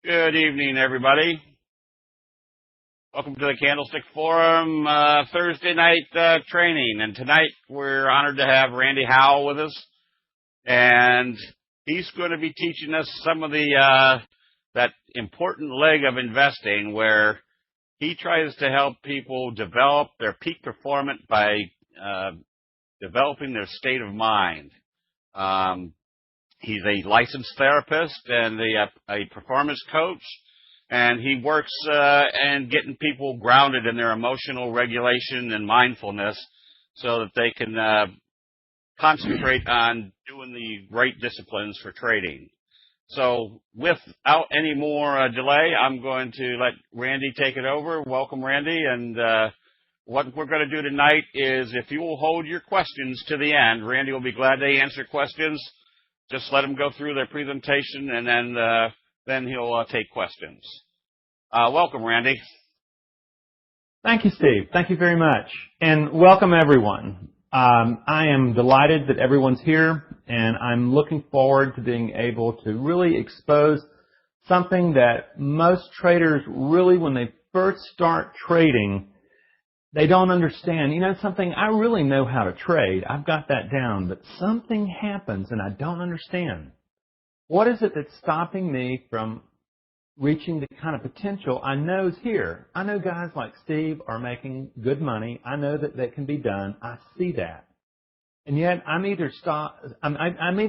Good evening, everybody. Welcome to the Candlestick Forum Thursday night training. And tonight we're honored to have Randy Howell with us. And he's going to be teaching us some of the that important leg of investing where he tries to help people develop their peak performance by developing their state of mind. He's a licensed therapist and a performance coach, and he works and getting people grounded in their emotional regulation and mindfulness so that they can concentrate on doing the right disciplines for trading. So without any more delay, I'm going to let Randy take it over. Welcome, Randy. And what we're going to do tonight is if you will hold your questions to the end, Randy will be glad to answer questions. Just let them go through their presentation, and then he'll take questions. Welcome, Randy. Thank you, Steve. Thank you very much. And welcome, everyone. I am delighted that everyone's here, and I'm looking forward to being able to really expose something that most traders really, when they first start trading, they don't understand. You know something, I really know how to trade. I've got that down, but something happens and I don't understand. What is it that's stopping me from reaching the kind of potential I know is here? I know guys like Steve are making good money. I know that that can be done. I see that. And yet I'm either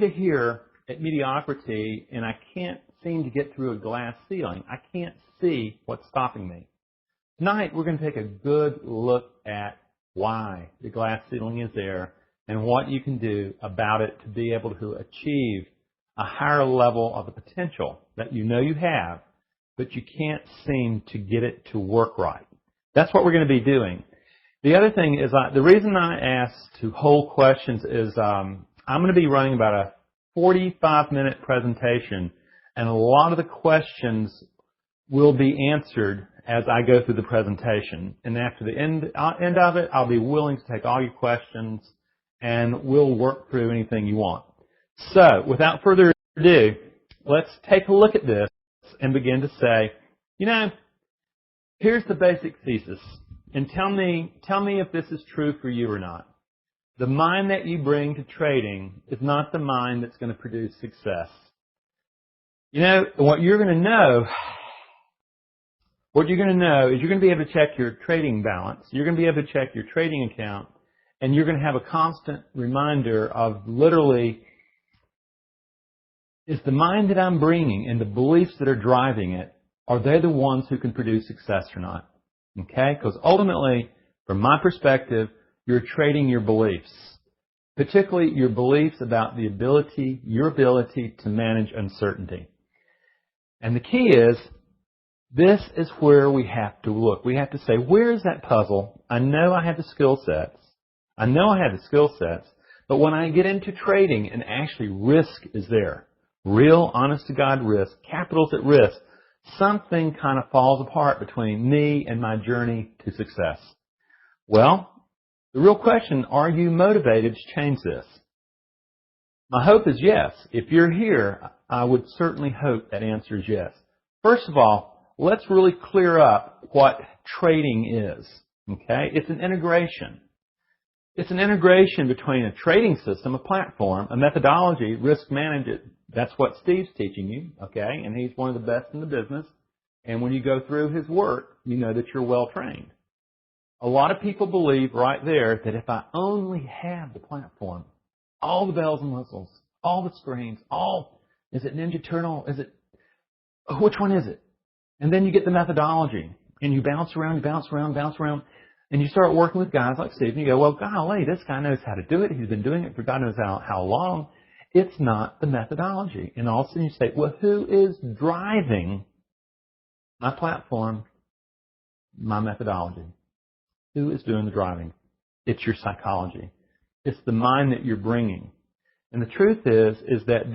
here at mediocrity and I can't seem to get through a glass ceiling. I can't see what's stopping me. Tonight, we're going to take a good look at why the glass ceiling is there and what you can do about it to be able to achieve a higher level of the potential that you know you have, but you can't seem to get it to work right. That's what we're going to be doing. The other thing is, the reason I asked to hold questions is I'm going to be running about a 45-minute presentation, and a lot of the questions will be answered as I go through the presentation. And after the end of it, I'll be willing to take all your questions and we'll work through anything you want. So, without further ado, let's take a look at this and begin to say, you know, here's the basic thesis. And tell me if this is true for you or not. The mind that you bring to trading is not the mind that's going to produce success. You know, what you're going to know is you're going to be able to check your trading balance. You're going to be able to check your trading account, and you're going to have a constant reminder of literally, is the mind that I'm bringing and the beliefs that are driving it, are they the ones who can produce success or not? Okay? Because ultimately, from my perspective, you're trading your beliefs, particularly your beliefs about your ability to manage uncertainty. And the key is, this is where we have to look. We have to say, where is that puzzle? I know I have the skill sets. But when I get into trading and actually risk is there, real, honest-to-God risk, capital's at risk, something kind of falls apart between me and my journey to success. Well, the real question, are you motivated to change this? My hope is yes. If you're here, I would certainly hope that answer is yes. First of all, let's really clear up what trading is, okay? It's an integration. It's an integration between a trading system, a platform, a methodology, risk management. That's what Steve's teaching you, okay? And he's one of the best in the business. And when you go through his work, you know that you're well trained. A lot of people believe right there that if I only have the platform, all the bells and whistles, all the screens, is it Ninja Turtle? Which one is it? And then you get the methodology, and you bounce around, and you start working with guys like Steve, and you go, well, golly, this guy knows how to do it. He's been doing it for God knows how long. It's not the methodology. And all of a sudden you say, well, who is driving my platform, my methodology? Who is doing the driving? It's your psychology. It's the mind that you're bringing. And the truth is that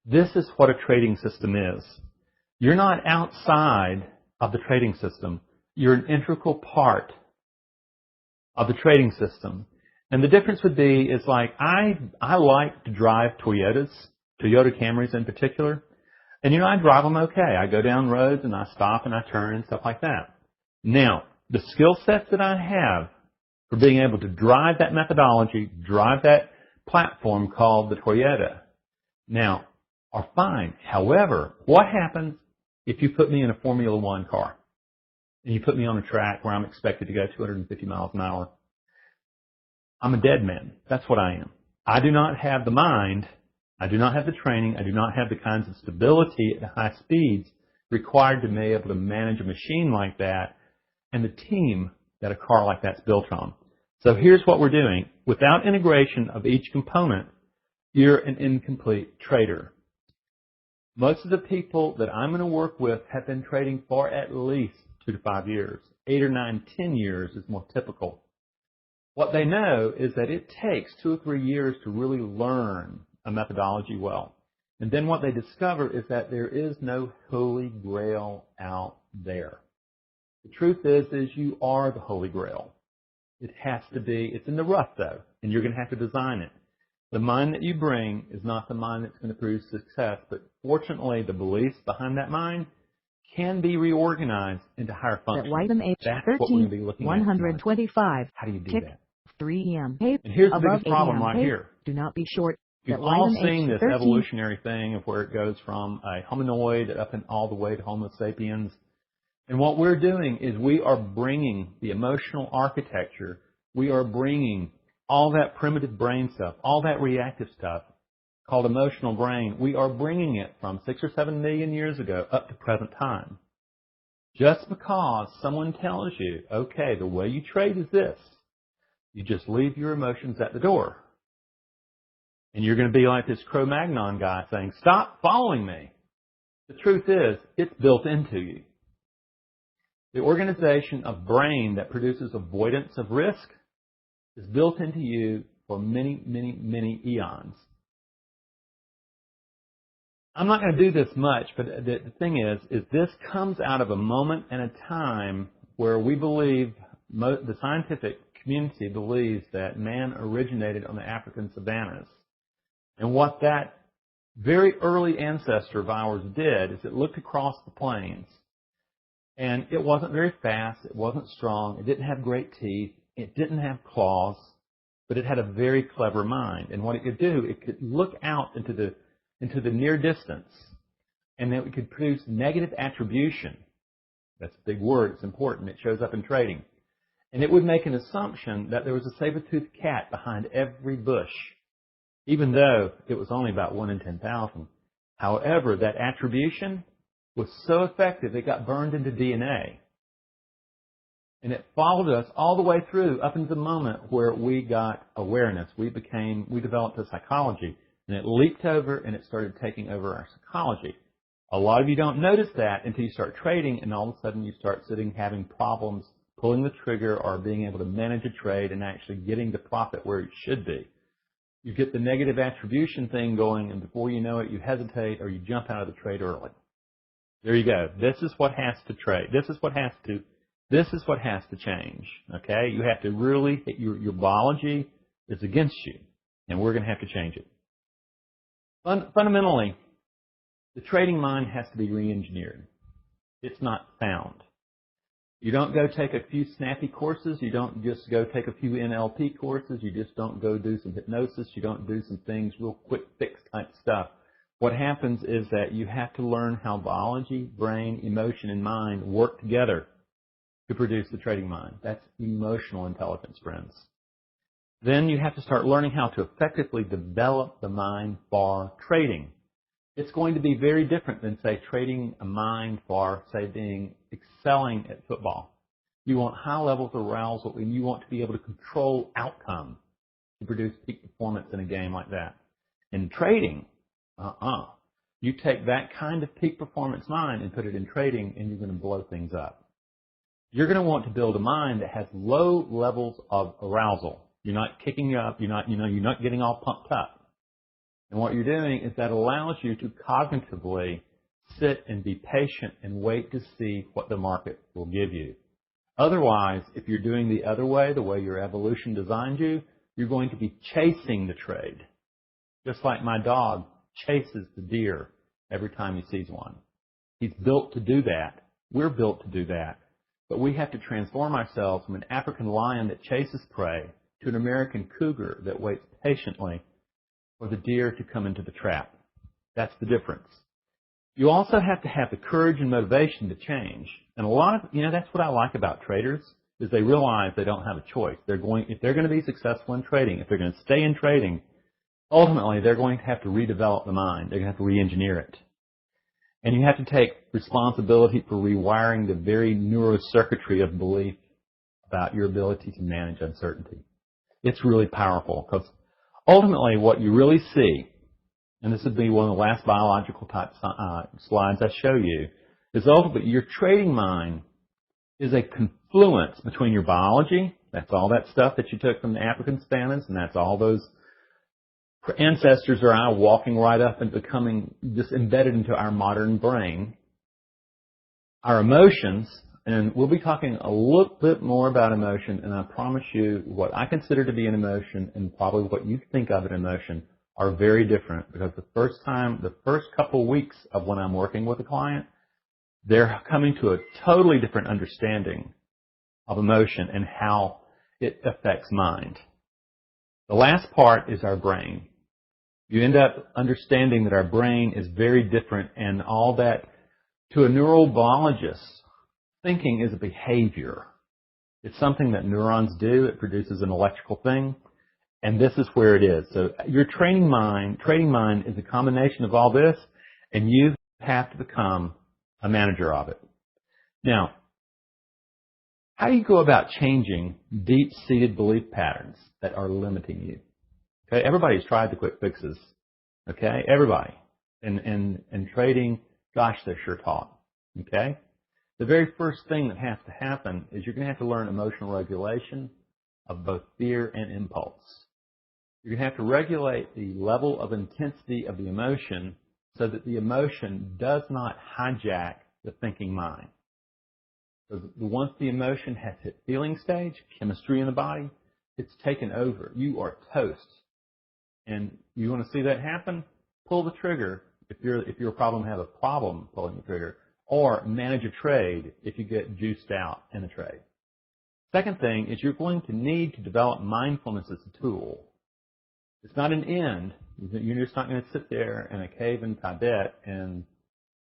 this is what a trading system is. You're not outside of the trading system. You're an integral part of the trading system. And the difference would be is like I like to drive Toyota Camrys in particular. And, I drive them okay. I go down roads and I stop and I turn and stuff like that. Now, the skill sets that I have for being able to drive that methodology, drive that platform called the Toyota, now, are fine. However, what happens if you put me in a Formula One car and you put me on a track where I'm expected to go 250 miles an hour? I'm a dead man. That's what I am. I do not have the mind. I do not have the training. I do not have the kinds of stability at high speeds required to be able to manage a machine like that and the team that a car like that's built on. So here's what we're doing. Without integration of each component, you're an incomplete trader. Most of the people that I'm going to work with have been trading for at least 2 to 5 years. 8 or 9, 10 years is more typical. What they know is that it takes 2 or 3 years to really learn a methodology well. And then what they discover is that there is no holy grail out there. The truth is you are the holy grail. It has to be. It's in the rough, though, and you're going to have to design it. The mind that you bring is not the mind that's going to produce success, but fortunately, the beliefs behind that mind can be reorganized into higher functions. That's what we're going to be looking at. 125. How do you do Kick that? 3 a.m. And here's the Above biggest problem 8 a.m. right here. Do not be short. You've all seen this evolutionary thing of where it goes from a hominoid up and all the way to Homo sapiens. And what we're doing is we are bringing the emotional architecture, we are bringing all that primitive brain stuff, all that reactive stuff called emotional brain, we are bringing it from 6 or 7 million years ago up to present time. Just because someone tells you, okay, the way you trade is this, you just leave your emotions at the door. And you're going to be like this Cro-Magnon guy saying, stop following me. The truth is, it's built into you. The organization of brain that produces avoidance of risk is built into you for many, many, many eons. I'm not going to do this much, but the thing is this comes out of a moment and a time where we believe, the scientific community believes that man originated on the African savannas. And what that very early ancestor of ours did is it looked across the plains. And it wasn't very fast, it wasn't strong, it didn't have great teeth, it didn't have claws, but it had a very clever mind. And what it could do, it could look out into the near distance, and then it could produce negative attribution. That's a big word, it's important, it shows up in trading. And it would make an assumption that there was a saber-toothed cat behind every bush, even though it was only about 1 in 10,000. However, that attribution was so effective, it got burned into DNA. And it followed us all the way through up into the moment where we got awareness. We developed a psychology, and it leaped over and it started taking over our psychology. A lot of you don't notice that until you start trading, and all of a sudden you start having problems pulling the trigger or being able to manage a trade and actually getting the profit where it should be. You get the negative attribution thing going, and before you know it, you hesitate or you jump out of the trade early. There you go. This is what has to trade. This is what has to change. Okay? You have to really, your biology is against you, and we're going to have to change it. Fundamentally, the trading mind has to be re-engineered. It's not found. You don't go take a few snappy courses. You don't just go take a few NLP courses. You just don't go do some hypnosis. You don't do some things, real quick fix type stuff. What happens is that you have to learn how biology, brain, emotion, and mind work together to produce the trading mind. That's emotional intelligence, friends. Then you have to start learning how to effectively develop the mind for trading. It's going to be very different than, say, trading a mind for, say, excelling at football. You want high levels of arousal, and you want to be able to control outcome to produce peak performance in a game like that. In trading, you take that kind of peak performance mind and put it in trading, and you're going to blow things up. You're going to want to build a mind that has low levels of arousal. You're not kicking up. You're not getting all pumped up. And what you're doing is that allows you to cognitively sit and be patient and wait to see what the market will give you. Otherwise, if you're doing the other way, the way your evolution designed you, you're going to be chasing the trade. Just like my dog chases the deer. every time he sees one. He's built to do that. We're built to do that. But we have to transform ourselves from an African lion that chases prey to an American cougar that waits patiently for the deer to come into the trap. That's the difference. You also have to have the courage and motivation to change. And a lot of, that's what I like about traders, is they realize they don't have a choice. If they're going to be successful in trading, if they're going to stay in trading, ultimately they're going to have to redevelop the mind. They're going to have to re-engineer it. And you have to take responsibility for rewiring the very neurocircuitry of belief about your ability to manage uncertainty. It's really powerful, because ultimately what you really see, and this would be one of the last biological type slides I show you, is ultimately your trading mind is a confluence between your biology, that's all that stuff that you took from the African savannas, and that's all those ancestors are now walking right up and becoming just embedded into our modern brain, our emotions, and we'll be talking a little bit more about emotion, and I promise you what I consider to be an emotion and probably what you think of an emotion are very different, because the first couple weeks of when I'm working with a client, they're coming to a totally different understanding of emotion and how it affects mind. The last part is our brain. You end up understanding that our brain is very different, and all that, to a neurobiologist, thinking is a behavior. It's something that neurons do. It produces an electrical thing, and this is where it is. So your trading mind is a combination of all this, and you have to become a manager of it. Now, how do you go about changing deep-seated belief patterns that are limiting you? Okay, everybody's tried the quick fixes. Okay, everybody. And trading, gosh, they're sure taught. Okay? The very first thing that has to happen is you're going to have to learn emotional regulation of both fear and impulse. You're going to have to regulate the level of intensity of the emotion so that the emotion does not hijack the thinking mind. So once the emotion has hit feeling stage, chemistry in the body, it's taken over. You are toast. And you want to see that happen? Pull the trigger if you're a problem, have a problem pulling the trigger, or manage a trade if you get juiced out in a trade. Second thing is you're going to need to develop mindfulness as a tool. It's not an end. You're just not going to sit there in a cave in Tibet and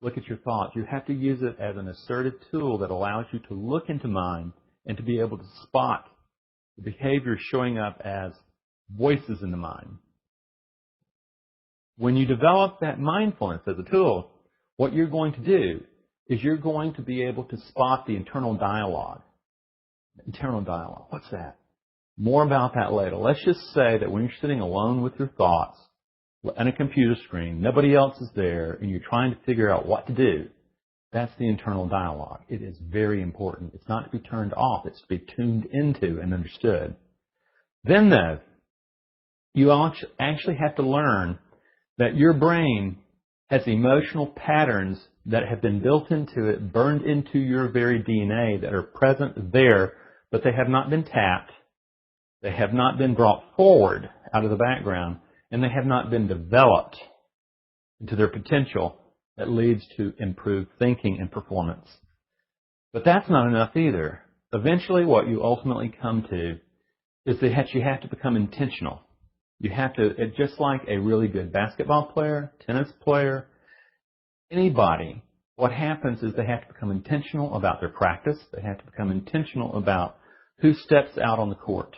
look at your thoughts. You have to use it as an assertive tool that allows you to look into mind and to be able to spot the behavior showing up as voices in the mind. When you develop that mindfulness as a tool, what you're going to do is you're going to be able to spot the internal dialogue. Internal dialogue, what's that? More about that later. Let's just say that when you're sitting alone with your thoughts on a computer screen, nobody else is there, and you're trying to figure out what to do, that's the internal dialogue. It is very important. It's not to be turned off. It's to be tuned into and understood. Then, though, you actually have to learn that your brain has emotional patterns that have been built into it, burned into your very DNA, that are present there, but they have not been tapped, they have not been brought forward out of the background, and they have not been developed into their potential that leads to improved thinking and performance. But that's not enough either. Eventually, what you ultimately come to is that you have to become intentional. You have to, just like a really good basketball player, tennis player, anybody, what happens is they have to become intentional about their practice. They have to become intentional about who steps out on the court.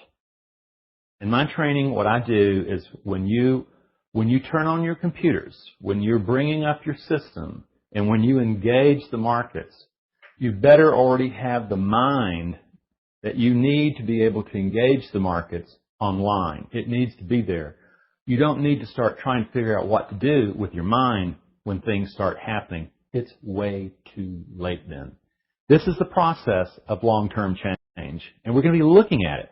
In my training, what I do is when you turn on your computers, when you're bringing up your system, and when you engage the markets, you better already have the mind that you need to be able to engage the markets online. It needs to be there. You don't need to start trying to figure out what to do with your mind when things start happening. It's way too late then. This is the process of long-term change, and we're going to be looking at it.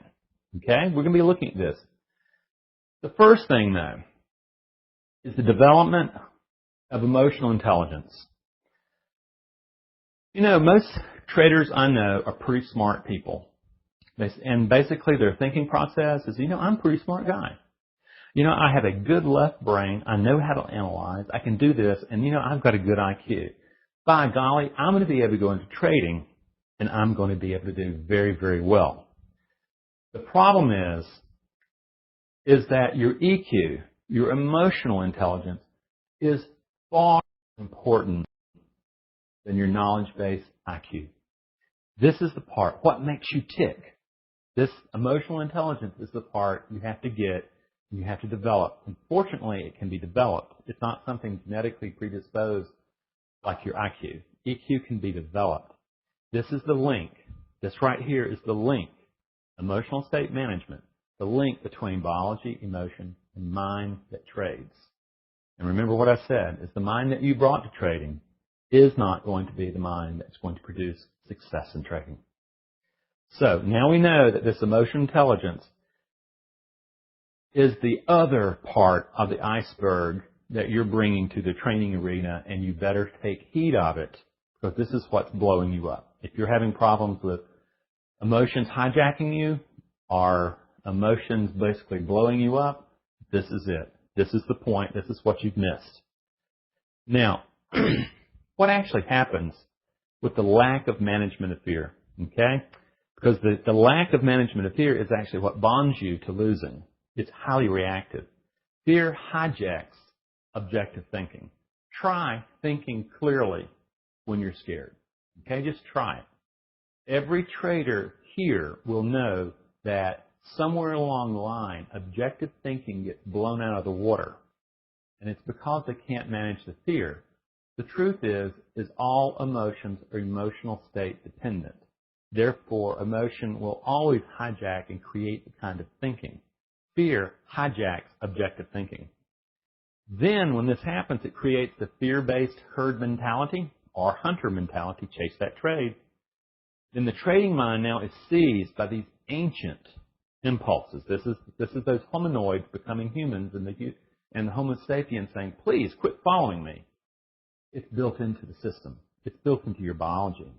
Okay? We're going to be looking at this. The first thing, though, is the development of emotional intelligence. You know, most traders I know are pretty smart people. And basically their thinking process is, I'm a pretty smart guy. I have a good left brain. I know how to analyze. I can do this. And, I've got a good IQ. By golly, I'm going to be able to go into trading, and I'm going to be able to do very, very well. The problem is that your EQ, your emotional intelligence, is far more important than your knowledge-based IQ. This is the part, what makes you tick. This emotional intelligence is the part you have to get, you have to develop. Unfortunately, it can be developed. It's not something genetically predisposed like your IQ. EQ can be developed. This is the link. This right here is the link. Emotional state management, the link between biology, emotion, and mind that trades. And remember what I said, is the mind that you brought to trading is not going to be the mind that's going to produce success in trading. So now we know that this emotional intelligence is the other part of the iceberg that you're bringing to the training arena, and you better take heed of it, because this is what's blowing you up. If you're having problems with emotions hijacking you, or emotions basically blowing you up, this is it. This is the point. This is what you've missed. Now, what actually happens with the lack of management of fear? Okay? Because the lack of management of fear is actually what bonds you to losing. It's highly reactive. Fear hijacks objective thinking. Try thinking clearly when you're scared. Okay? Just try it. Every trader here will know that somewhere along the line, objective thinking gets blown out of the water. And it's because they can't manage the fear. The truth is all emotions are emotional state dependent. Therefore, emotion will always hijack and create the kind of thinking. Fear hijacks objective thinking. Then, when this happens, it creates the fear-based herd mentality or hunter mentality, chase that trade. Then the trading mind now is seized by these ancient impulses. This is those hominoids becoming humans and the Homo sapiens saying, please quit following me. It's built into the system. It's built into your biology.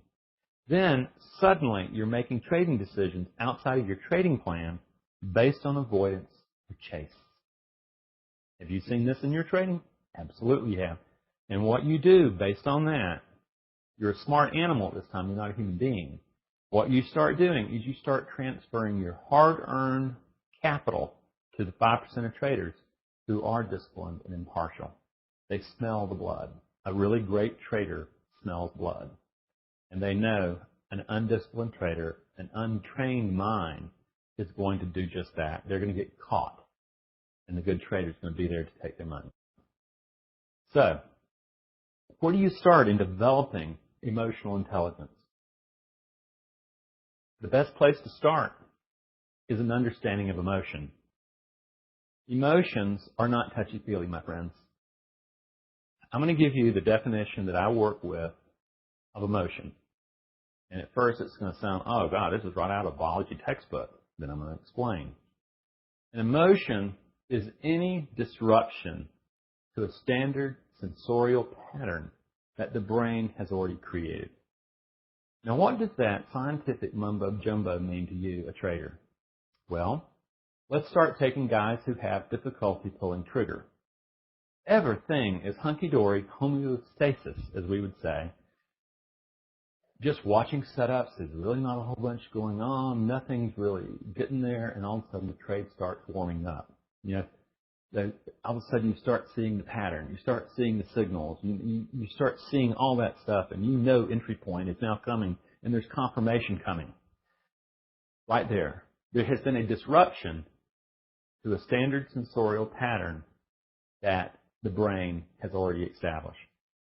Then suddenly you're making trading decisions outside of your trading plan based on avoidance or chase. Have you seen this in your trading? Absolutely you have. And what you do based on that, you're a smart animal at this time. You're not a human being. What you start doing is you start transferring your hard-earned capital to the 5% of traders who are disciplined and impartial. They smell the blood. A really great trader smells blood. And they know an undisciplined trader, an untrained mind, is going to do just that. They're going to get caught. And the good trader is going to be there to take their money. So, where do you start in developing emotional intelligence? The best place to start is an understanding of emotion. Emotions are not touchy-feely, my friends. I'm going to give you the definition that I work with of emotion. And at first it's going to sound, oh God, this is right out of a biology textbook. Then I'm going to explain. An emotion is any disruption to a standard sensorial pattern that the brain has already created. Now, what does that scientific mumbo-jumbo mean to you, a trader? Well, let's start taking guys who have difficulty pulling trigger. Everything is hunky-dory homeostasis, as we would say. Just watching setups, there's really not a whole bunch going on. Nothing's really getting there, and all of a sudden the trade starts warming up. All of a sudden you start seeing the pattern. You start seeing the signals. You start seeing all that stuff, and you know entry point is now coming, and there's confirmation coming. Right there. There has been a disruption to a standard sensorial pattern that the brain has already established.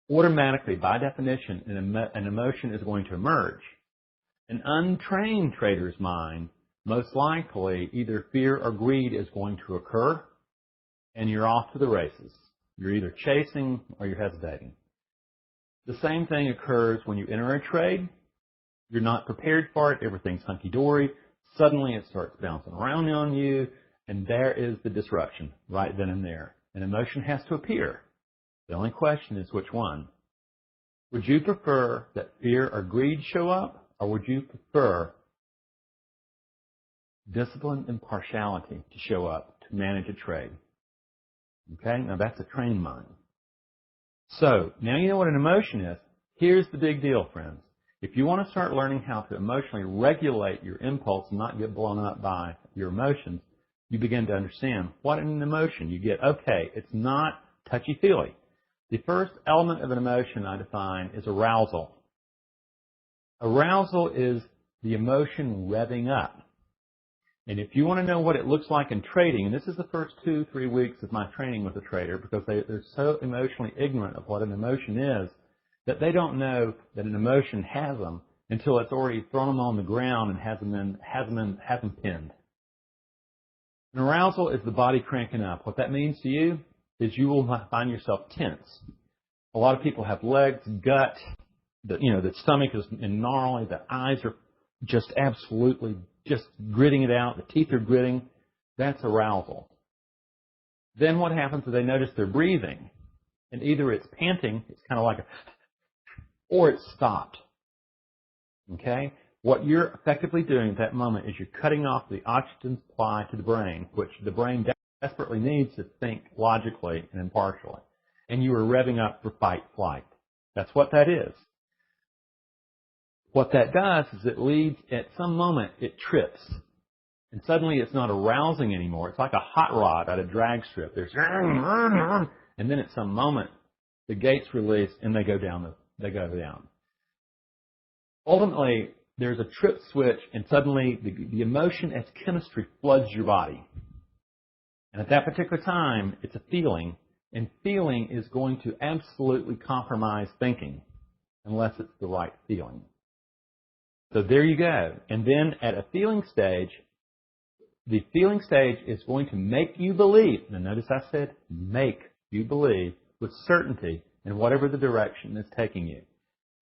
Automatically, by definition, an emotion is going to emerge. An untrained trader's mind, most likely, either fear or greed is going to occur, and you're off to the races. You're either chasing or you're hesitating. The same thing occurs when you enter a trade. You're not prepared for it. Everything's hunky-dory. Suddenly it starts bouncing around on you, and there is the disruption right then and there. An emotion has to appear. The only question is which one. Would you prefer that fear or greed show up, or would you prefer discipline and partiality to show up to manage a trade? Okay? Now that's a trained mind. So, now you know what an emotion is. Here's the big deal, friends. If you want to start learning how to emotionally regulate your impulse and not get blown up by your emotions, you begin to understand what an emotion. You get, okay, it's not touchy-feely. The first element of an emotion I define is arousal. Arousal is the emotion revving up. And if you want to know what it looks like in trading, and this is the first 2-3 weeks of my training with a trader because they're so emotionally ignorant of what an emotion is that they don't know that an emotion has them until it's already thrown them on the ground and has them pinned. An arousal is the body cranking up. What that means to you is you will find yourself tense. A lot of people have legs, gut, the stomach is gnarly, the eyes are just absolutely just gritting it out, the teeth are gritting. That's arousal. Then what happens is they notice they're breathing, and either it's panting, it's kind of like or it's stopped. Okay? What you're effectively doing at that moment is you're cutting off the oxygen supply to the brain, which the brain desperately needs to think logically and impartially. And you are revving up for fight, flight. That's what that is. What that does is it leads, at some moment, it trips. And suddenly it's not arousing anymore. It's like a hot rod at a drag strip. There's, and then at some moment, the gates release and they go down. Ultimately, there's a trip switch and suddenly the emotion as chemistry floods your body. And at that particular time, it's a feeling. And feeling is going to absolutely compromise thinking unless it's the right feeling. So there you go. And then at a feeling stage, the feeling stage is going to make you believe. Now notice I said make you believe with certainty in whatever the direction is taking you.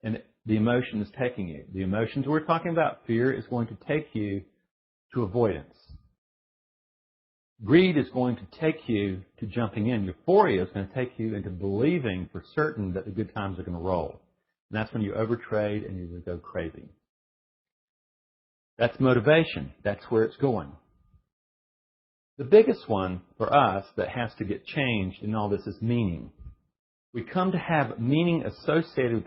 And the emotion is taking you. The emotions we're talking about, fear, is going to take you to avoidance. Greed is going to take you to jumping in. Euphoria is going to take you into believing for certain that the good times are going to roll. And that's when you overtrade and you go crazy. That's motivation. That's where it's going. The biggest one for us that has to get changed in all this is meaning. We come to have meaning associated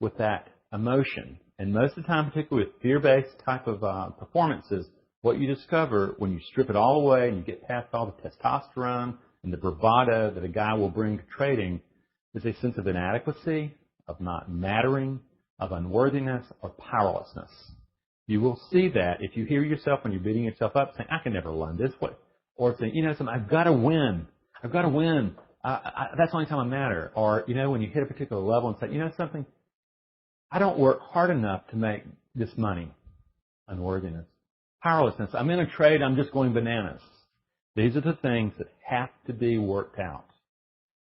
with that emotion. And most of the time, particularly with fear-based type of performances, what you discover when you strip it all away and you get past all the testosterone and the bravado that a guy will bring to trading is a sense of inadequacy, of not mattering, of unworthiness, or powerlessness. You will see that if you hear yourself when you're beating yourself up saying, I can never learn this. Or saying, I've got to win. I've got to win. That's the only time I matter. Or, when you hit a particular level and say, something, I don't work hard enough to make this money. Unworthiness. Powerlessness. I'm in a trade. I'm just going bananas. These are the things that have to be worked out.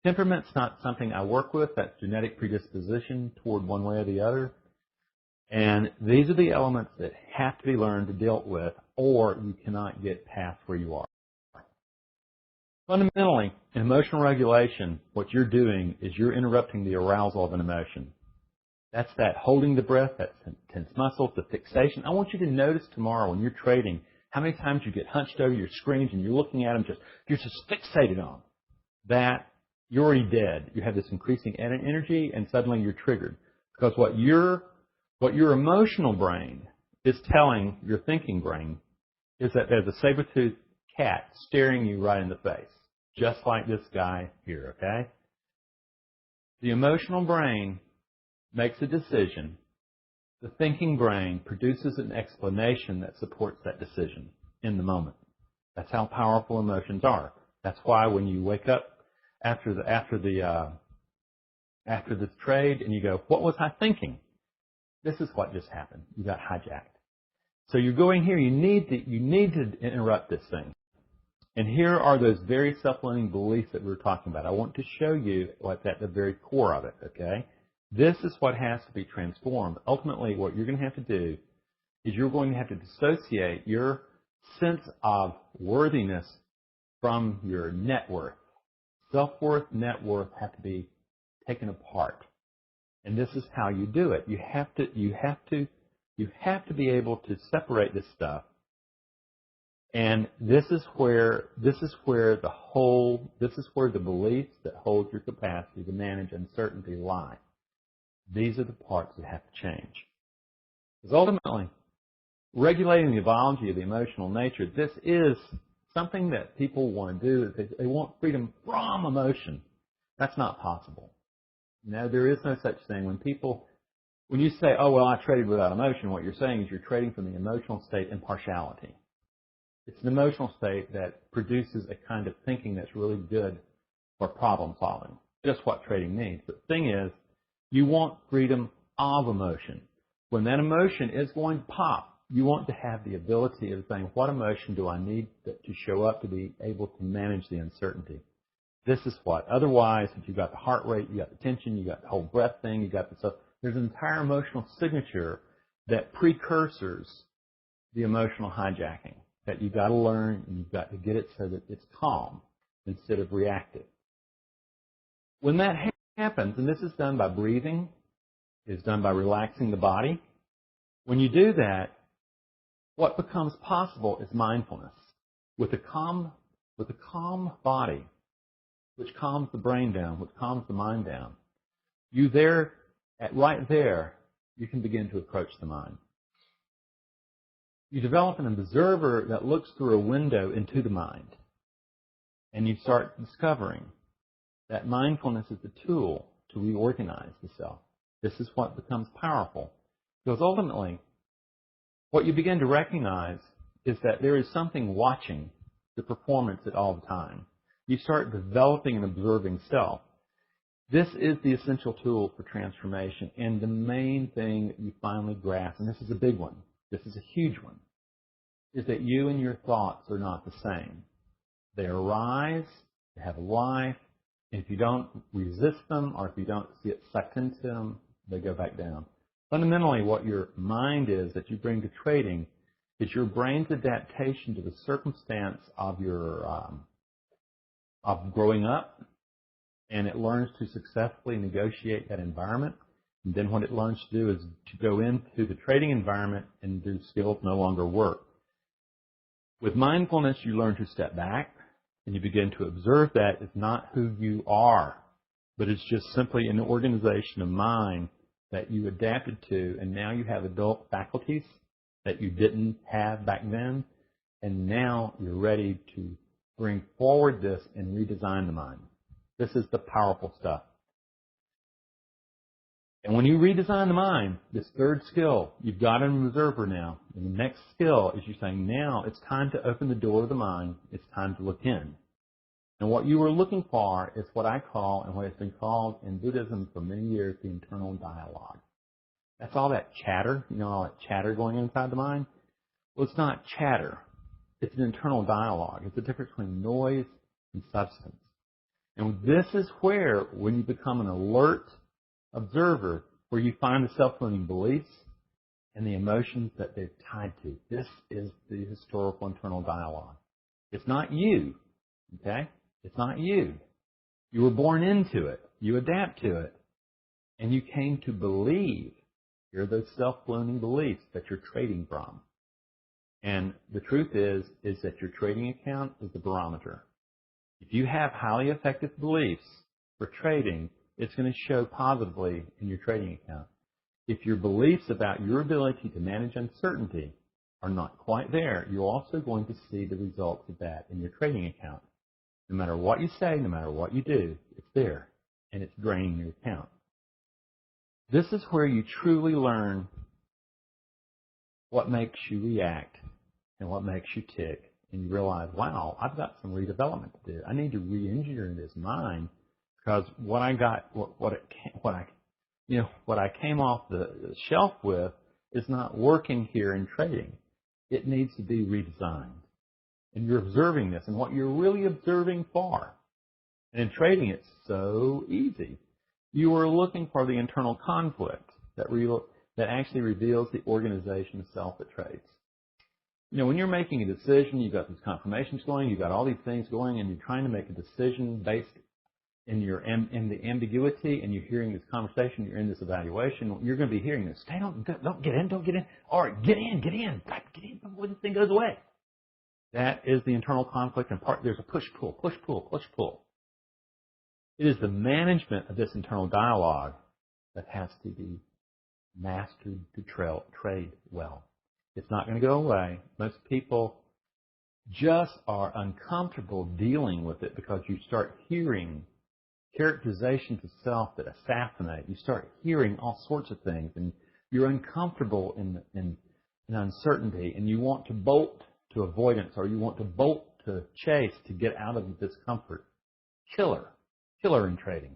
Temperament's not something I work with. That's genetic predisposition toward one way or the other. And these are the elements that have to be learned to deal with, or you cannot get past where you are. Fundamentally, in emotional regulation, what you're doing is you're interrupting the arousal of an emotion. That's that holding the breath, that tense muscles, the fixation. I want you to notice tomorrow when you're trading how many times you get hunched over your screens and you're looking at them you're just fixated on that. You're already dead. You have this increasing energy and suddenly you're triggered. Because what your emotional brain is telling your thinking brain is that there's a saber-toothed cat staring you right in the face. Just like this guy here, okay? The emotional brain makes a decision. The thinking brain produces an explanation that supports that decision in the moment. That's how powerful emotions are. That's why when you wake up after the trade and you go, what was I thinking? This is what just happened. You got hijacked. So you're going here. You need to interrupt this thing. And here are those very self-limiting beliefs that we were talking about. I want to show you what's at the very core of it, okay? This is what has to be transformed. Ultimately, what you're going to have to do is you're going to have to dissociate your sense of worthiness from your net worth. Self-worth, net worth have to be taken apart. And this is how you do it. You have to be able to separate this stuff And this is where the beliefs that hold your capacity to manage uncertainty lie. These are the parts that have to change. Because ultimately, regulating the biology of the emotional nature, this is something that people want to do. They want freedom from emotion. That's not possible. No, there is no such thing. When you say, oh, well, I traded without emotion, what you're saying is you're trading from the emotional state in partiality. It's an emotional state that produces a kind of thinking that's really good for problem solving. Just what trading means. But the thing is, you want freedom of emotion. When that emotion is going to pop, you want to have the ability of saying, what emotion do I need to show up to be able to manage the uncertainty? This is what. Otherwise, if you've got the heart rate, you got the tension, you got the whole breath thing, you got the stuff. There's an entire emotional signature that precursors the emotional hijacking that you've got to learn, and you've got to get it so that it's calm instead of reactive. When that happens, and this is done by breathing, it's done by relaxing the body. When you do that, what becomes possible is mindfulness. With a calm body, which calms the brain down, which calms the mind down, right there, you can begin to approach the mind. You develop an observer that looks through a window into the mind. And you start discovering that mindfulness is the tool to reorganize the self. This is what becomes powerful. Because ultimately, what you begin to recognize is that there is something watching the performance at all the time. You start developing an observing self. This is the essential tool for transformation. And the main thing that you finally grasp, and this is a big one, this is a huge one, is that you and your thoughts are not the same. They arise, they have a life, and if you don't resist them or if you don't get sucked into them, they go back down. Fundamentally, what your mind is that you bring to trading is your brain's adaptation to the circumstance of growing up, and it learns to successfully negotiate that environment. And then what it learns to do is to go into the trading environment and do skills no longer work. With mindfulness, you learn to step back, and you begin to observe that it's not who you are, but it's just simply an organization of mind that you adapted to, and now you have adult faculties that you didn't have back then, and now you're ready to bring forward this and redesign the mind. This is the powerful stuff. And when you redesign the mind, this third skill, you've got an observer now. And the next skill is you're saying, now it's time to open the door of the mind. It's time to look in. And what you were looking for is what I call, and what has been called in Buddhism for many years, the internal dialogue. That's all that chatter, all that chatter going inside the mind. Well, it's not chatter. It's an internal dialogue. It's the difference between noise and substance. And this is where, when you become an alert observer, where you find the self-limiting beliefs and the emotions that they're tied to. This is the historical internal dialogue. It's not you, okay? It's not you. You were born into it. You adapt to it. And you came to believe. Here are those self-limiting beliefs that you're trading from. And the truth is that your trading account is the barometer. If you have highly effective beliefs for trading, it's going to show positively in your trading account. If your beliefs about your ability to manage uncertainty are not quite there, you're also going to see the results of that in your trading account. No matter what you say, no matter what you do, it's there, and it's draining your account. This is where you truly learn what makes you react and what makes you tick, and you realize, wow, I've got some redevelopment to do. I need to re-engineer this mind. Because what I came off the shelf with is not working here in trading. It needs to be redesigned. And you're observing this, and what you're really observing for. And in trading, it's so easy. You are looking for the internal conflict that actually reveals the organization of self that trades. When you're making a decision, you've got these confirmations going, you've got all these things going, and you're trying to make a decision based in the ambiguity, and you're hearing this conversation, you're in this evaluation, you're going to be hearing this. Don't get in, or get in before this thing goes away. That is the internal conflict, and there's a push-pull, push-pull, push-pull. It is the management of this internal dialogue that has to be mastered to trade well. It's not going to go away. Most people just are uncomfortable dealing with it because you start hearing characterizations of self that assassinate. You start hearing all sorts of things, and you're uncomfortable in uncertainty, and you want to bolt to avoidance, or you want to bolt to chase to get out of the discomfort. Killer in trading.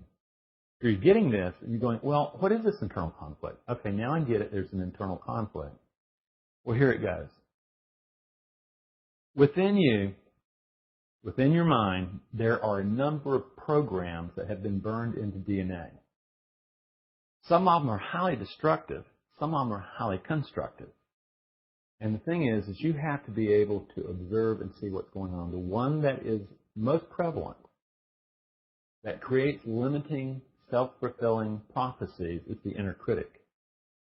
You're getting this, and you're going, well, what is this internal conflict? Okay, now I get it. There's an internal conflict. Well, here it goes. Within you, within your mind, there are a number of programs that have been burned into DNA. Some of them are highly destructive. Some of them are highly constructive. And the thing is you have to be able to observe and see what's going on. The one that is most prevalent, that creates limiting, self-fulfilling prophecies, is the inner critic.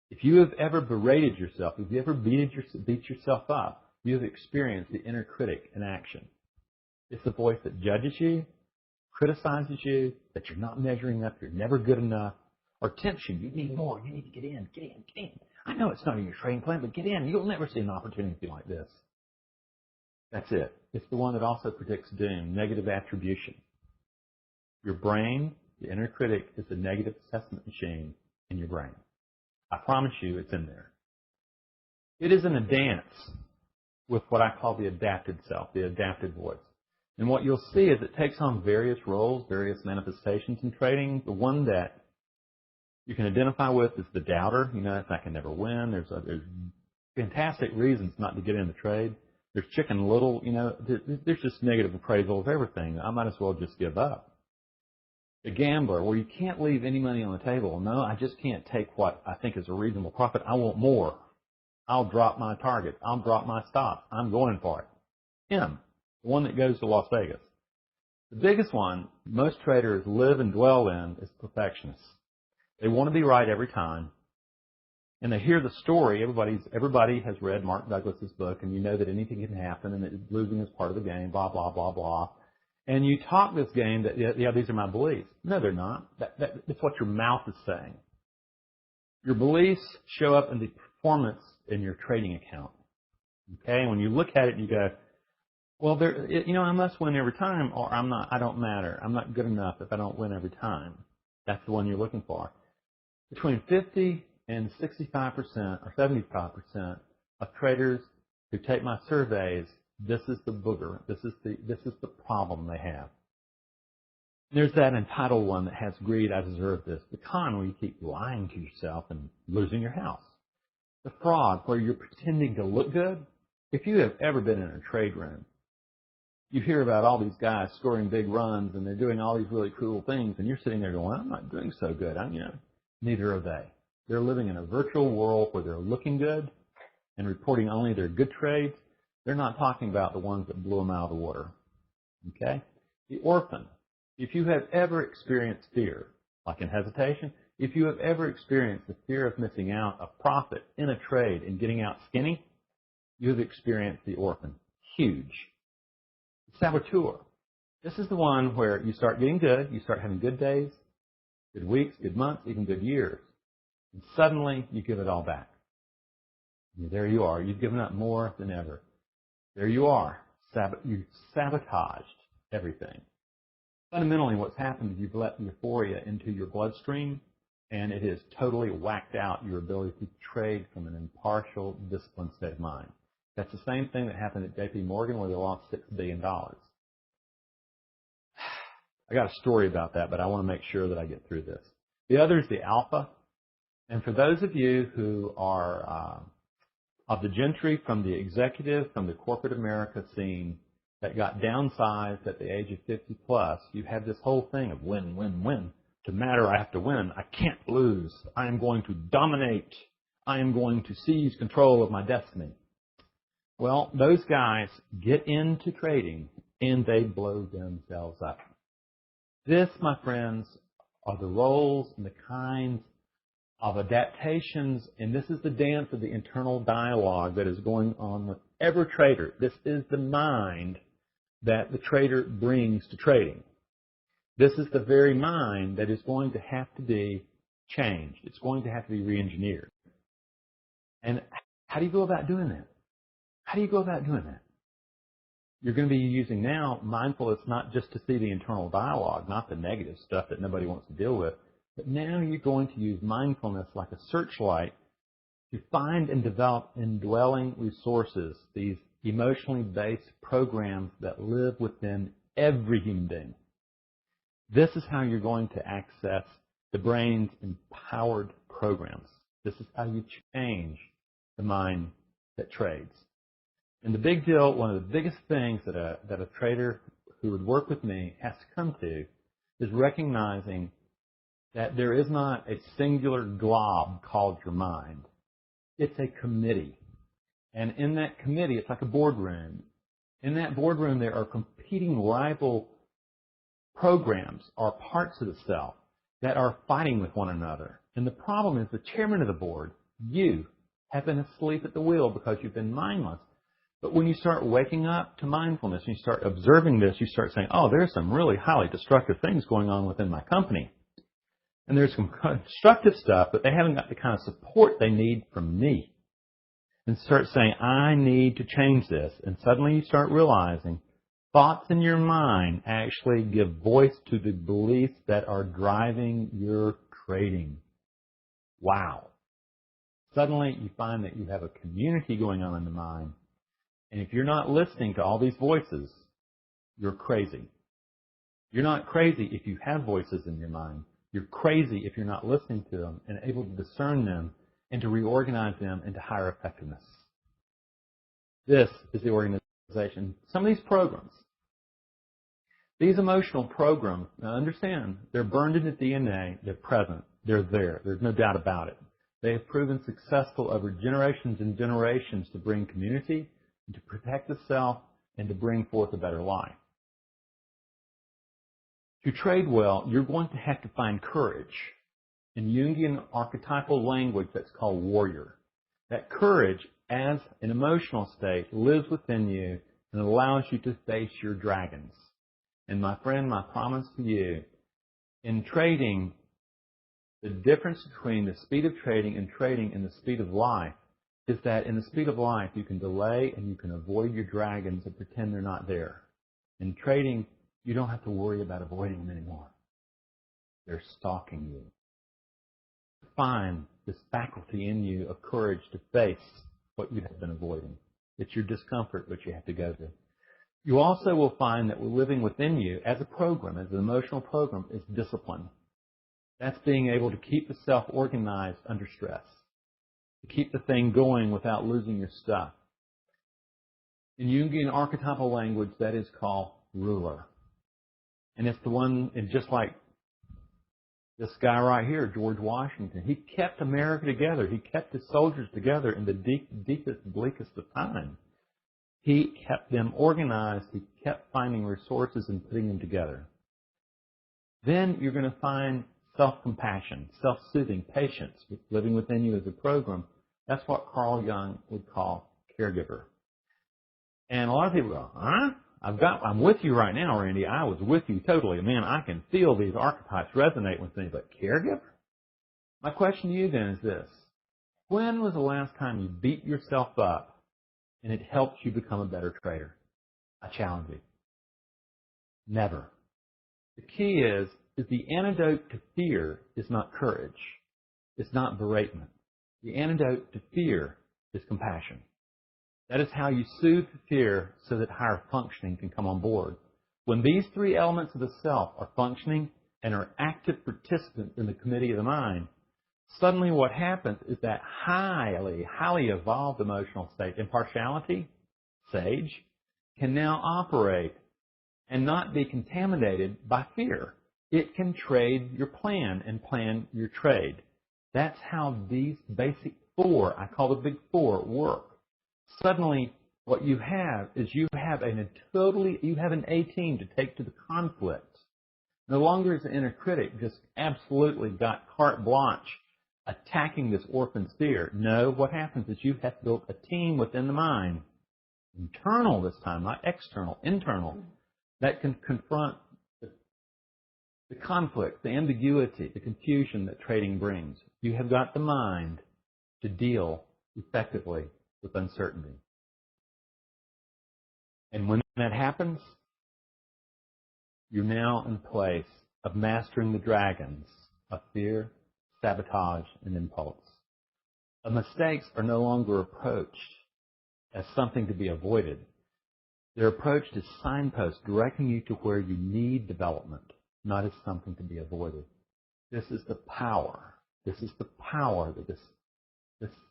If you have ever berated yourself, if you ever beat yourself up, you have experienced the inner critic in action. It's the voice that judges you, criticizes you, that you're not measuring up, you're never good enough, or tempts you. You need more. You need to get in. I know it's not in your training plan, but get in. You'll never see an opportunity like this. That's it. It's the one that also predicts doom, negative attribution. Your brain, the inner critic, is the negative assessment machine in your brain. I promise you it's in there. It is in a dance with what I call the adapted self, the adapted voice. And what you'll see is it takes on various roles, various manifestations in trading. The one that you can identify with is the doubter. You know, I can never win. There's fantastic reasons not to get in the trade. There's Chicken Little. You know, there's just negative appraisal of everything. I might as well just give up. The gambler, where you can't leave any money on the table. No, I just can't take what I think is a reasonable profit. I want more. I'll drop my target. I'll drop my stop. I'm going for it. Him, the one that goes to Las Vegas. The biggest one most traders live and dwell in is perfectionists. They want to be right every time. And they hear the story. Everybody has read Mark Douglas's book, and you know that anything can happen, and that losing is part of the game, blah, blah, blah, blah. And you talk this game that, yeah, these are my beliefs. No, they're not. It's what your mouth is saying. Your beliefs show up in the performance in your trading account. Okay? When you look at it, you go, well, I must win every time, or I don't matter. I'm not good enough if I don't win every time. That's the one you're looking for. Between 50 and 65% or 75% of traders who take my surveys, this is the booger. This is the problem they have. There's that entitled one that has greed. I deserve this. The con, where you keep lying to yourself and losing your house. The fraud, where you're pretending to look good. If you have ever been in a trade room, you hear about all these guys scoring big runs, and they're doing all these really cool things, and you're sitting there going, well, I'm not doing so good. Neither are they. They're living in a virtual world where they're looking good and reporting only their good trades. They're not talking about the ones that blew them out of the water. Okay? The orphan. If you have ever experienced fear, like in hesitation, if you have ever experienced the fear of missing out of profit in a trade and getting out skinny, you have experienced the orphan. Huge. Saboteur. This is the one where you start getting good, you start having good days, good weeks, good months, even good years. And suddenly, you give it all back. And there you are. You've given up more than ever. There you are. You've sabotaged everything. Fundamentally, what's happened is you've let euphoria into your bloodstream, and it has totally whacked out your ability to trade from an impartial, disciplined state of mind. That's the same thing that happened at J.P. Morgan, where they lost $6 billion. I got a story about that, but I want to make sure that I get through this. The other is the alpha. And for those of you who are of the gentry from the executive, from the corporate America scene that got downsized at the age of 50 plus, you have this whole thing of win, win, win. To matter, I have to win. I can't lose. I am going to dominate. I am going to seize control of my destiny. Well, those guys get into trading and they blow themselves up. This, my friends, are the roles and the kinds of adaptations, and this is the dance of the internal dialogue that is going on with every trader. This is the mind that the trader brings to trading. This is the very mind that is going to have to be changed. It's going to have to be re-engineered. And how do you go about doing that? How do you go about doing that? You're going to be using now mindfulness not just to see the internal dialogue, not the negative stuff that nobody wants to deal with, but now you're going to use mindfulness like a searchlight to find and develop indwelling resources, these emotionally based programs that live within every human being. This is how you're going to access the brain's empowered programs. This is how you change the mind that trades. And the big deal, one of the biggest things that a trader who would work with me has to come to is recognizing that there is not a singular glob called your mind. It's a committee. And in that committee, it's like a boardroom. In that boardroom, there are competing rival programs or parts of the self that are fighting with one another. And the problem is the chairman of the board, you, have been asleep at the wheel because you've been mindless. But when you start waking up to mindfulness, and you start observing this, you start saying, oh, there's some really highly destructive things going on within my company. And there's some constructive stuff, but they haven't got the kind of support they need from me. And start saying, I need to change this. And suddenly you start realizing thoughts in your mind actually give voice to the beliefs that are driving your trading. Wow. Suddenly you find that you have a community going on in the mind. And if you're not listening to all these voices, you're crazy. You're not crazy if you have voices in your mind. You're crazy if you're not listening to them and able to discern them and to reorganize them into higher effectiveness. This is the organization. Some of these programs, these emotional programs, now understand, they're burned into DNA, they're present, they're there. There's no doubt about it. They have proven successful over generations and generations to bring community, to protect the self, and to bring forth a better life. To trade well, you're going to have to find courage. In Jungian archetypal language, that's called warrior. That courage, as an emotional state, lives within you and allows you to face your dragons. And my friend, my promise to you, in trading, the difference between the speed of trading and the speed of life is that in the speed of life, you can delay and you can avoid your dragons and pretend they're not there. In trading, you don't have to worry about avoiding them anymore. They're stalking you. Find this faculty in you of courage to face what you have been avoiding. It's your discomfort which you have to go through. You also will find that we're living within you as a program, as an emotional program, is discipline. That's being able to keep the self organized under stress, to keep the thing going without losing your stuff. In Jungian archetypal language, that is called ruler. And it's the one, and just like this guy right here, George Washington, he kept America together. He kept his soldiers together in the deepest, bleakest of time. He kept them organized. He kept finding resources and putting them together. Then you're going to find self-compassion, self-soothing, patience, living within you as a program. That's what Carl Jung would call caregiver. And a lot of people go, huh? I'm with you right now, Randy. I was with you totally. Man, I can feel these archetypes resonate with me, but caregiver? My question to you then is this. When was the last time you beat yourself up and it helped you become a better trader? I challenge you. Never. The key is the antidote to fear is not courage. It's not beratement. The antidote to fear is compassion. That is how you soothe fear so that higher functioning can come on board. When these three elements of the self are functioning and are active participants in the committee of the mind, suddenly what happens is that highly, highly evolved emotional state, impartiality, sage, can now operate and not be contaminated by fear. It can trade your plan and plan your trade. That's how these basic four, I call the big four, work. Suddenly, what you have is you have an A-team to take to the conflict. No longer is the inner critic just absolutely got carte blanche attacking this orphan sphere. No, what happens is you have built a team within the mind, internal this time, not external, internal, that can confront the conflict, the ambiguity, the confusion that trading brings. You have got the mind to deal effectively with uncertainty. And when that happens, you're now in place of mastering the dragons of fear, sabotage, and impulse. Mistakes are no longer approached as something to be avoided. They're approached as signposts directing you to where you need development, not as something to be avoided. This is the power. This is the power that this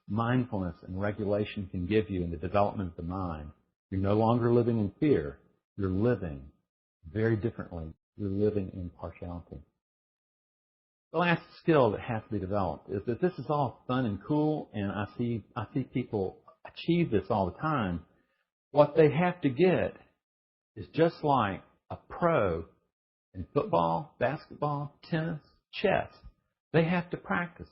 mindfulness and regulation can give you in the development of the mind. You're no longer living in fear. You're living very differently. You're living in partiality. The last skill that has to be developed is that this is all fun and cool, and I see people achieve this all the time. What they have to get is just like a pro in football, basketball, tennis, chess. They have to practice.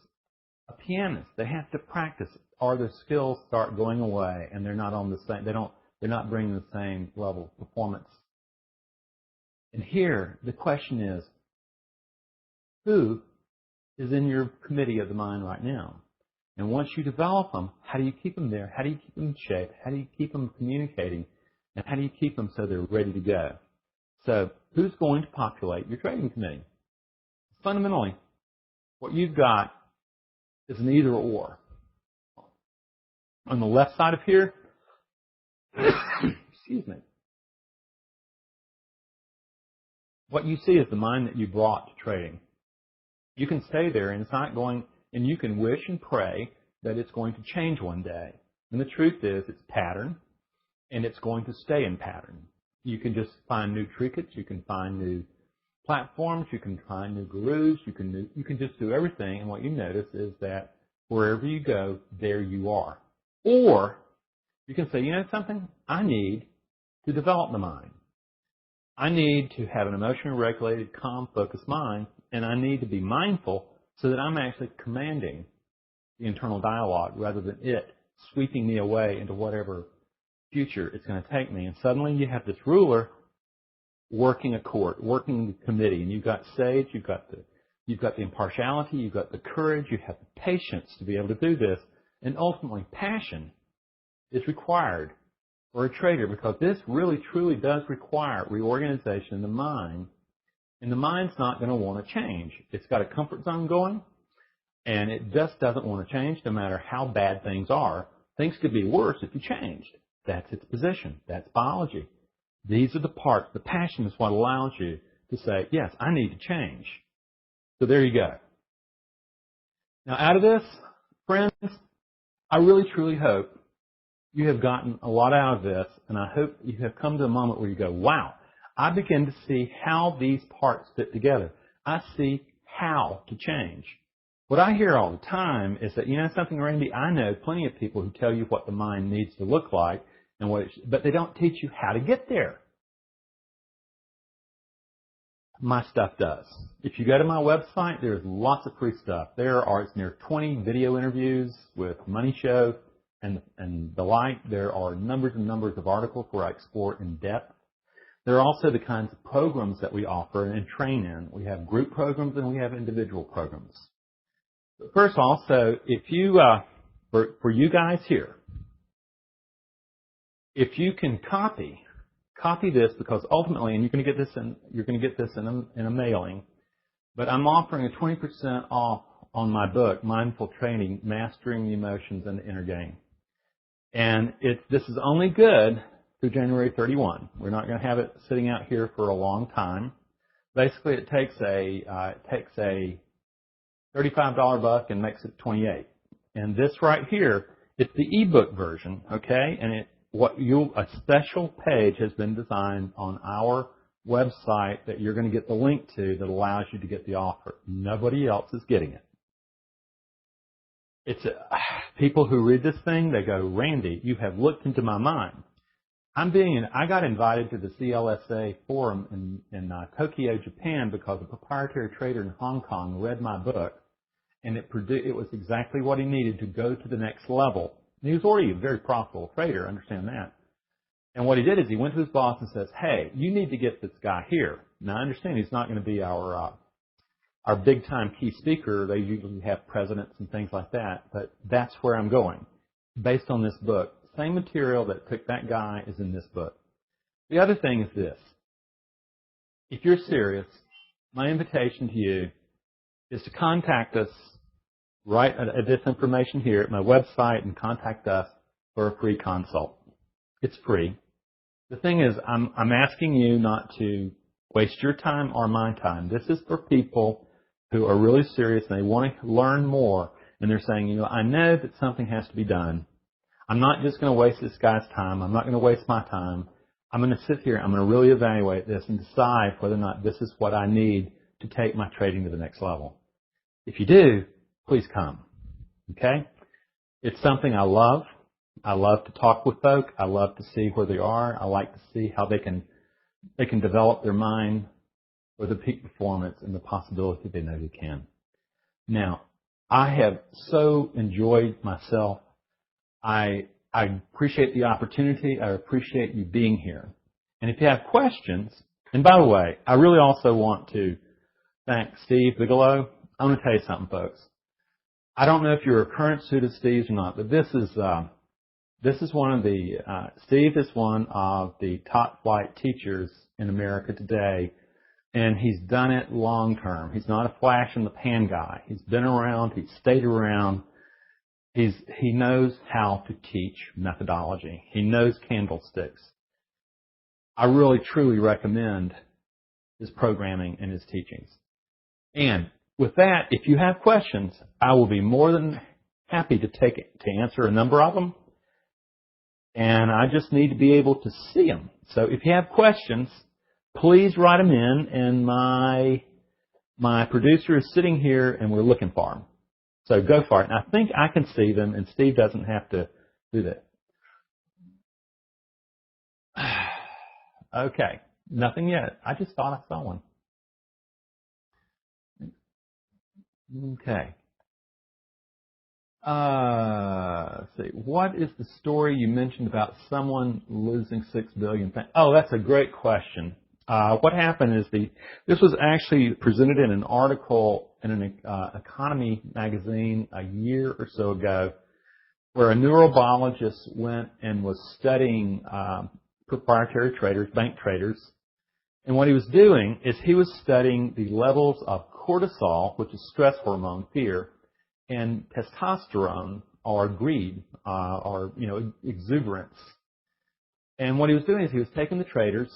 A pianist, they have to practice, or their skills start going away, and they're not on the same. They're not bringing the same level of performance. And here, the question is, who is in your committee of the mind right now? And once you develop them, how do you keep them there? How do you keep them in shape? How do you keep them communicating? And how do you keep them so they're ready to go? So who's going to populate your trading committee? Fundamentally, what you've got is an either or. On the left side of here, excuse me, what you see is the mind that you brought to trading. You can stay there, and it's not going, and you can wish and pray that it's going to change one day. And the truth is, it's pattern, and it's going to stay in pattern. You can just find new trinkets, you can find new platforms, you can find new gurus, you can just do everything, and what you notice is that wherever you go, there you are. Or you can say, you know something? I need to develop the mind. I need to have an emotionally regulated, calm, focused mind, and I need to be mindful so that I'm actually commanding the internal dialogue rather than it sweeping me away into whatever future it's going to take me. And suddenly you have this ruler working a court, working the committee, and you've got sage, you've got the impartiality, you've got the courage, you have the patience to be able to do this, and ultimately passion is required for a trader, because this really truly does require reorganization in the mind, and the mind's not going to want to change. It's got a comfort zone going, and it just doesn't want to change no matter how bad things are. Things could be worse if you changed. That's its position. That's biology. These are the parts. The passion is what allows you to say, yes, I need to change. So there you go. Now out of this, friends, I really truly hope you have gotten a lot out of this, and I hope you have come to a moment where you go, wow, I begin to see how these parts fit together. I see how to change. What I hear all the time is that, you know something, Randy, I know plenty of people who tell you what the mind needs to look like, and but they don't teach you how to get there. My stuff does. If you go to my website, there's lots of free stuff. There are near 20 video interviews with Money Show and the like. There are numbers and numbers of articles where I explore in depth. There are also the kinds of programs that we offer and train in. We have group programs and we have individual programs. But first of all, so if you, for you guys here, if you can copy this, because ultimately, and you're going to get this in a mailing, but I'm offering a 20% off on my book, Mindful Training, Mastering the Emotions and the Inner Game. And this is only good through January 31. We're not going to have it sitting out here for a long time. Basically, it takes a $35 buck and makes it $28. And this right here, it's the ebook version, okay? And a special page has been designed on our website that you're going to get the link to that allows you to get the offer. Nobody else is getting it. People who read this thing, they go, Randy, you have looked into my mind. I got invited to the CLSA forum in Tokyo, Japan, because a proprietary trader in Hong Kong read my book and it was exactly what he needed to go to the next level. And he was already a very profitable trader, understand that. And what he did is he went to his boss and says, hey, you need to get this guy here. Now, I understand he's not going to be our big-time key speaker. They usually have presidents and things like that, but that's where I'm going, based on this book. Same material that took that guy is in this book. The other thing is this. If you're serious, my invitation to you is to contact us right at this information here at my website and contact us for a free consult. It's free. The thing is, I'm asking you not to waste your time or my time. This is for people who are really serious and they want to learn more, and they're saying, you know, I know that something has to be done. I'm not just going to waste this guy's time. I'm not going to waste my time. I'm going to sit here. I'm going to really evaluate this and decide whether or not this is what I need to take my trading to the next level. If you do, please come. Okay? It's something I love. I love to talk with folk. I love to see where they are. I like to see how they can develop their mind for the peak performance and the possibility they know they can. Now, I have so enjoyed myself. I appreciate the opportunity. I appreciate you being here. And if you have questions, and by the way, I really also want to thank Steve Bigelow. I want to tell you something, folks. I don't know if you're a current student of Steve's or not, but this is one of the, Steve is one of the top flight teachers in America today, and he's done it long term. He's not a flash in the pan guy. He's been around. He's stayed around. He knows how to teach methodology. He knows candlesticks. I really, truly recommend his programming and his teachings. And with that, if you have questions, I will be more than happy to answer a number of them. And I just need to be able to see them. So if you have questions, please write them in, and my producer is sitting here, and we're looking for them. So go for it. And I think I can see them, and Steve doesn't have to do that. Okay. Nothing yet. I just thought I saw one. Okay. Let's see. What is the story you mentioned about someone losing $6 billion? Oh, that's a great question. What happened is this was actually presented in an article in an economy magazine a year or so ago, where a neurobiologist went and was studying proprietary traders, bank traders. And what he was doing is he was studying the levels of cortisol, which is stress hormone, fear, and testosterone, or greed, or exuberance. And what he was doing is he was taking the traders,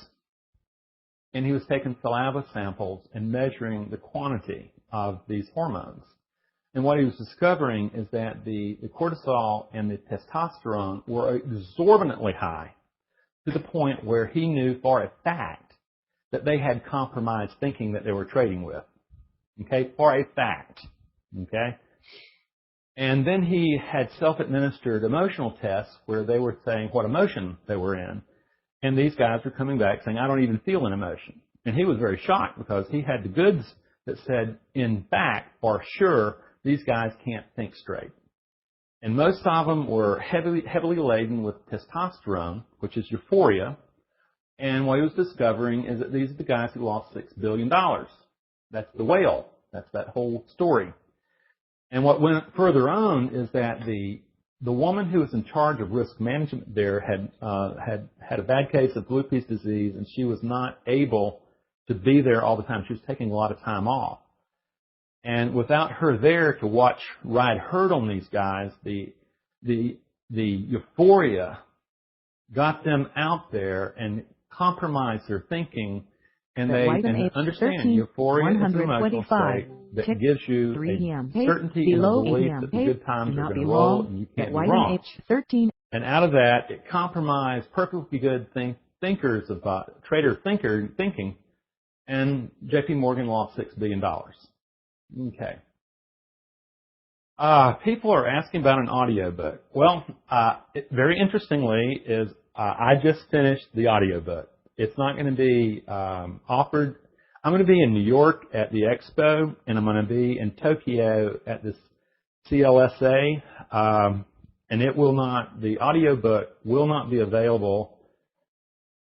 and he was taking saliva samples and measuring the quantity of these hormones. And what he was discovering is that the cortisol and the testosterone were exorbitantly high, to the point where he knew for a fact that they had compromised thinking that they were trading with. Okay, for a fact. Okay. And then he had self-administered emotional tests where they were saying what emotion they were in. And these guys were coming back saying, I don't even feel an emotion. And he was very shocked because he had the goods that said, in fact, for sure, these guys can't think straight. And most of them were heavily laden with testosterone, which is euphoria. And what he was discovering is that these are the guys who lost $6 billion. That's the whale. That's that whole story. And what went further on is that the woman who was in charge of risk management there had a bad case of Lupus disease, and she was not able to be there all the time. She was taking a lot of time off. And without her there to ride herd on these guys, the euphoria got them out there and compromised their thinking. And they understand euphoria is an emotional state that gives you a certainty and a belief that the good times are going to roll and you can't be wrong. And out of that, it compromised perfectly good thinkers of trader thinking, and J.P. Morgan lost $6 billion. Okay. People are asking about an audiobook. Well, very interestingly, I just finished the audiobook. It's not going to be offered. I'm going to be in New York at the Expo, and I'm going to be in Tokyo at this CLSA, and the audiobook will not be available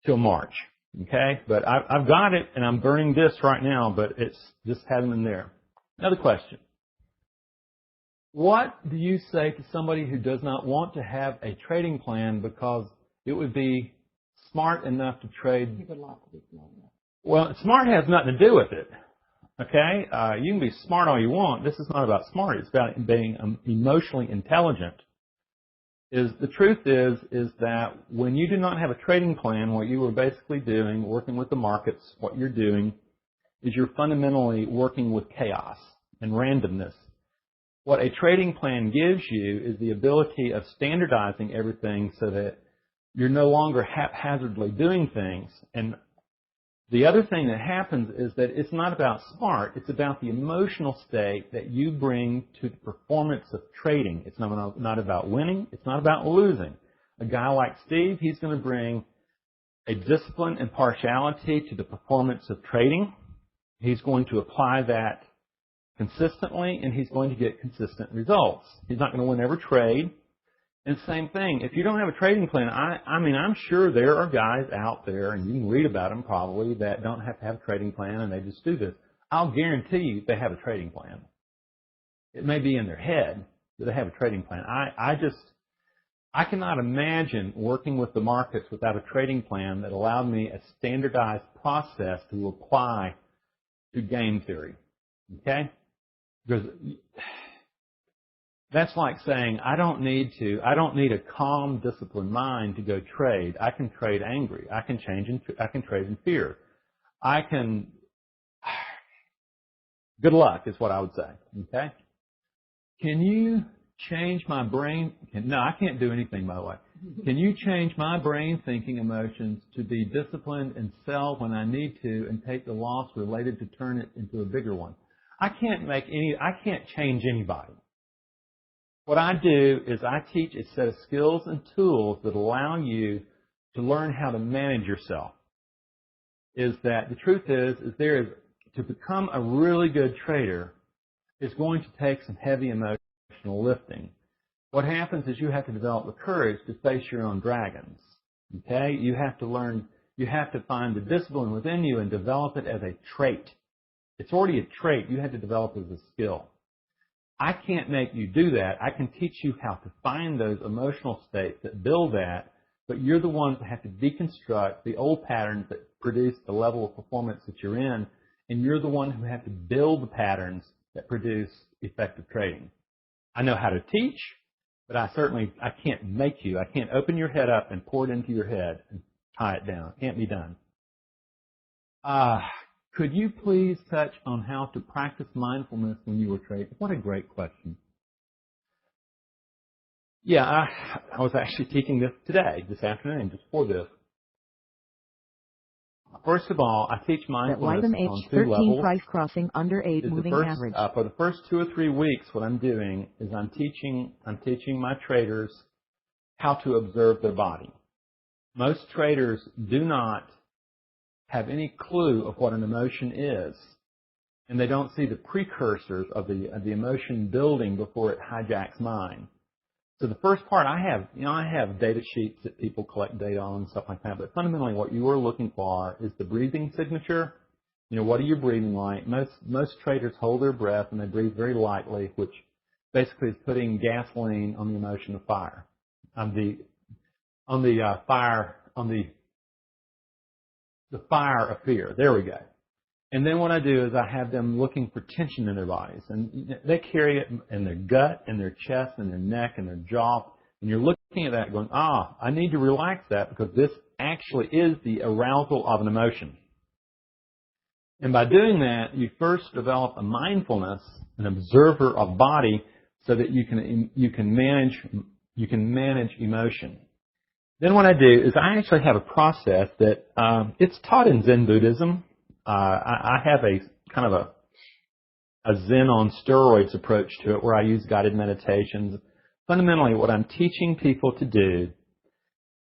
till March, okay? But I've got it, and I'm burning discs right now, but it's just having them there. Another question. What do you say to somebody who does not want to have a trading plan because it would be smart enough to trade? Well, smart has nothing to do with it, okay? You can be smart all you want. This is not about smart. It's about being emotionally intelligent. The truth is that when you do not have a trading plan, what you are basically doing, working with the markets, what you're doing is you're fundamentally working with chaos and randomness. What a trading plan gives you is the ability of standardizing everything so that you're no longer haphazardly doing things. And the other thing that happens is that it's not about smart, it's about the emotional state that you bring to the performance of trading. It's not about winning, it's not about losing. A guy like Steve, he's going to bring a discipline and partiality to the performance of trading. He's going to apply that consistently, and he's going to get consistent results. He's not going to win every trade. And same thing, if you don't have a trading plan, I mean, I'm sure there are guys out there, and you can read about them probably, that don't have to have a trading plan and they just do this. I'll guarantee you they have a trading plan. It may be in their head that they have a trading plan. I cannot imagine working with the markets without a trading plan that allowed me a standardized process to apply to game theory. Okay? Because that's like saying I don't need a calm, disciplined mind to go trade. I can trade angry. I can trade in fear. Good luck is what I would say. Okay? Can you change my brain? No, I can't do anything, by the way. Can you change my brain thinking emotions to be disciplined and sell when I need to and take the loss related to turn it into a bigger one? I can't change anybody. What I do is I teach a set of skills and tools that allow you to learn how to manage yourself. The truth is to become a really good trader is going to take some heavy emotional lifting. What happens is you have to develop the courage to face your own dragons. Okay? You have to find the discipline within you and develop it as a trait. It's already a trait. You have to develop it as a skill. I can't make you do that. I can teach you how to find those emotional states that build that, but you're the ones that have to deconstruct the old patterns that produce the level of performance that you're in, and you're the one who have to build the patterns that produce effective trading. I know how to teach, but I can't make you. I can't open your head up and pour it into your head and tie it down. It can't be done. Could you please touch on how to practice mindfulness when you were trading? What a great question. Yeah, I was actually teaching this this afternoon, just for this. First of all, I teach mindfulness on 2 levels. Price crossing under 8 moving average. For the first 2 or 3 weeks, what I'm doing is I'm teaching my traders how to observe their body. Most traders do not have any clue of what an emotion is, and they don't see the precursors of the emotion building before it hijacks mind. So the first part I have data sheets that people collect data on and stuff like that, but fundamentally what you are looking for is the breathing signature. What are you breathing like? Most traders hold their breath and they breathe very lightly, which basically is putting gasoline on the emotion of fire. The fire of fear. There we go. And then what I do is I have them looking for tension in their bodies. And they carry it in their gut, in their chest, in their neck, in their jaw. And you're looking at that going, I need to relax that because this actually is the arousal of an emotion. And by doing that, you first develop a mindfulness, an observer of body, so that you can manage emotion. Then what I do is I actually have a process that it's taught in Zen Buddhism. I have a kind of a Zen on steroids approach to it where I use guided meditations. Fundamentally, what I'm teaching people to do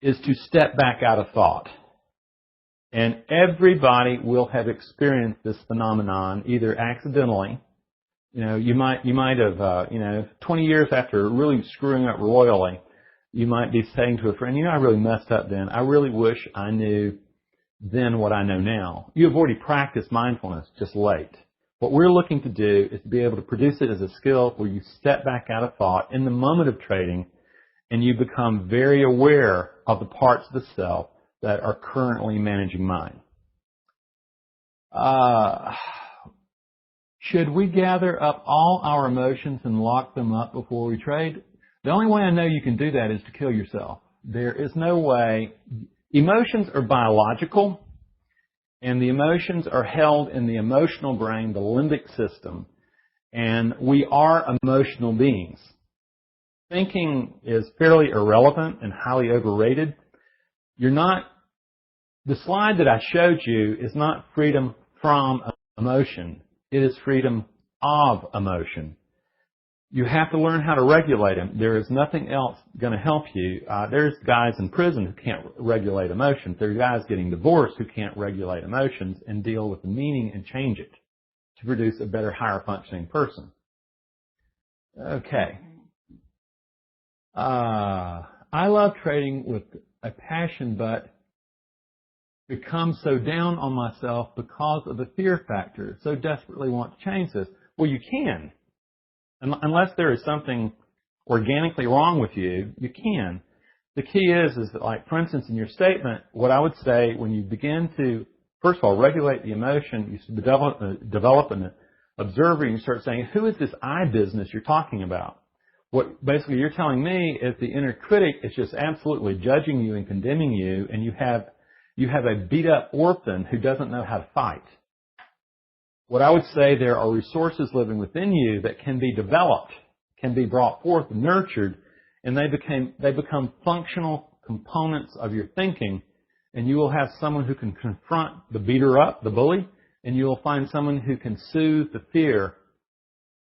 is to step back out of thought. And everybody will have experienced this phenomenon either accidentally. You might have, 20 years after really screwing up royally, you might be saying to a friend, I really messed up then. I really wish I knew then what I know now. You have already practiced mindfulness, just late. What we're looking to do is to be able to produce it as a skill where you step back out of thought in the moment of trading and you become very aware of the parts of the self that are currently managing mind. Should we gather up all our emotions and lock them up before we trade? The only way I know you can do that is to kill yourself. There is no way. Emotions are biological, and the emotions are held in the emotional brain, the limbic system, and we are emotional beings. Thinking is fairly irrelevant and highly overrated. The slide that I showed you is not freedom from emotion. It is freedom of emotion. You have to learn how to regulate them. There is nothing else going to help you. There's guys in prison who can't regulate emotions. There are guys getting divorced who can't regulate emotions and deal with the meaning and change it to produce a better, higher functioning person. Okay. I love trading with a passion, but become so down on myself because of the fear factor. So desperately want to change this. Well, you can. Unless there is something organically wrong with you, you can. The key is that, like, for instance, in your statement, what I would say when you begin to, first of all, regulate the emotion, you develop an observer, and you start saying, who is this I business you're talking about? What basically you're telling me is the inner critic is just absolutely judging you and condemning you, and you have a beat-up orphan who doesn't know how to fight. What I would say, there are resources living within you that can be developed, can be brought forth and nurtured, and they become functional components of your thinking, and you will have someone who can confront the beater up, the bully, and you will find someone who can soothe the fear,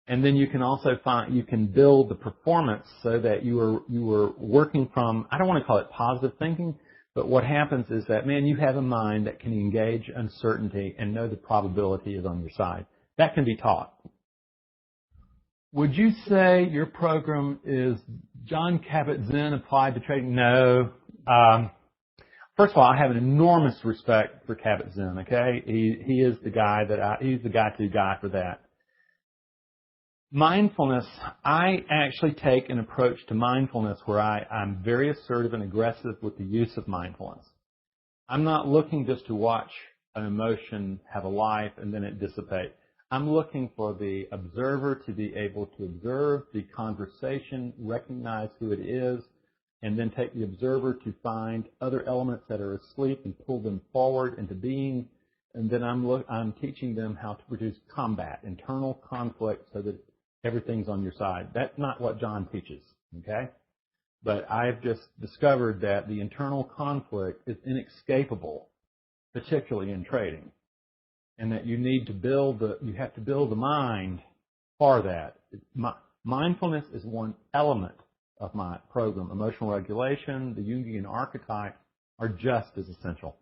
and then you can also you can build the performance so that you are working from, I don't want to call it positive thinking, but what happens is that, man, you have a mind that can engage uncertainty and know the probability is on your side. That can be taught. Would you say your program is Jon Kabat-Zinn applied to trading? No. First of all, I have an enormous respect for Kabat-Zinn, okay? He is the guy he's the go-to guy for that. Mindfulness, I actually take an approach to mindfulness where I'm very assertive and aggressive with the use of mindfulness. I'm not looking just to watch an emotion have a life and then it dissipate. I'm looking for the observer to be able to observe the conversation, recognize who it is, and then take the observer to find other elements that are asleep and pull them forward into being. And then I'm teaching them how to produce combat, internal conflict, so that everything's on your side. That's not what John teaches, okay? But I've just discovered that the internal conflict is inescapable, particularly in trading, and that you have to build the mind for that. Mindfulness is one element of my program. Emotional regulation, the Jungian archetype are just as essential.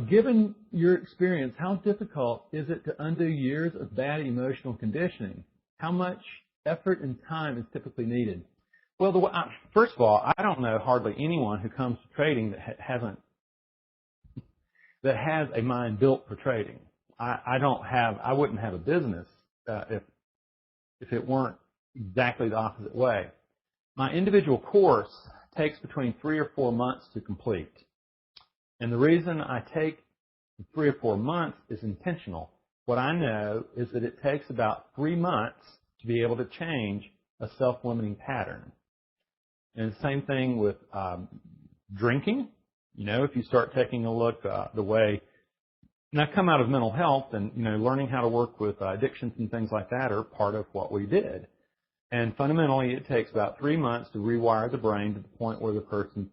Given your experience, how difficult is it to undo years of bad emotional conditioning? How much effort and time is typically needed? Well, first of all, I don't know hardly anyone who comes to trading that has a mind built for trading. I wouldn't have a business if it weren't exactly the opposite way. My individual course takes between 3 or 4 months to complete. And the reason I take 3 or 4 months is intentional. What I know is that it takes about 3 months to be able to change a self-limiting pattern. And the same thing with drinking. If you start taking a look the way, and I come out of mental health, and learning how to work with addictions and things like that are part of what we did. And fundamentally, it takes about 3 months to rewire the brain to the point where the person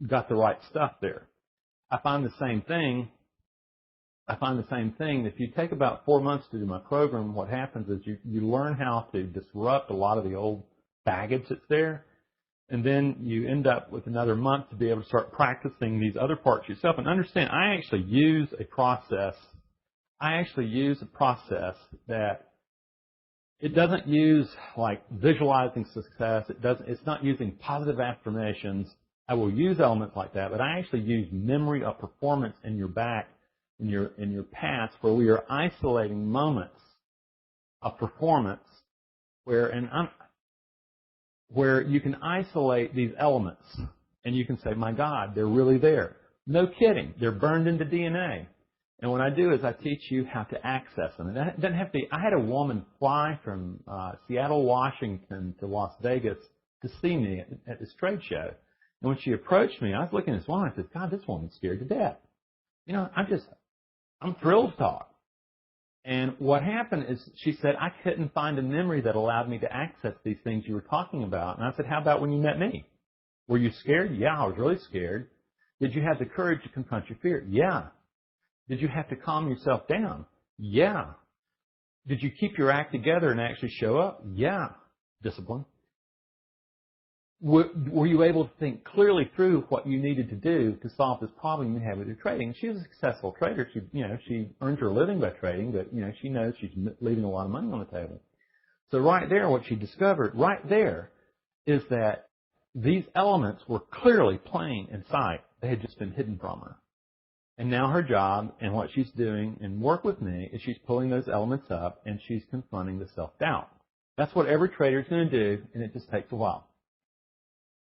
got the right stuff there. I find the same thing. If you take about 4 months to do my program, what happens is you learn how to disrupt a lot of the old baggage that's there. And then you end up with another month to be able to start practicing these other parts yourself. And understand, I actually use a process that it doesn't use like visualizing success. It's not using positive affirmations. I will use elements like that, but I actually use memory of performance in your back, in your past, where we are isolating moments of performance where you can isolate these elements and you can say, my God, they're really there. No kidding. They're burned into DNA. And what I do is I teach you how to access them. And that doesn't have to be, I had a woman fly from Seattle, Washington to Las Vegas to see me at this trade show. And when she approached me, I was looking at this woman, I said, God, this woman's scared to death. You know, I'm thrilled to talk. And what happened is she said, I couldn't find a memory that allowed me to access these things you were talking about. And I said, how about when you met me? Were you scared? Yeah, I was really scared. Did you have the courage to confront your fear? Yeah. Did you have to calm yourself down? Yeah. Did you keep your act together and actually show up? Yeah. Discipline. Were you able to think clearly through what you needed to do to solve this problem you had with your trading? She was a successful trader. She earned her living by trading, but she knows she's leaving a lot of money on the table. So right there, what she discovered right there is that these elements were clearly plain in sight. They had just been hidden from her. And now her job and what she's doing and work with me is she's pulling those elements up and she's confronting the self-doubt. That's what every trader is going to do, and it just takes a while.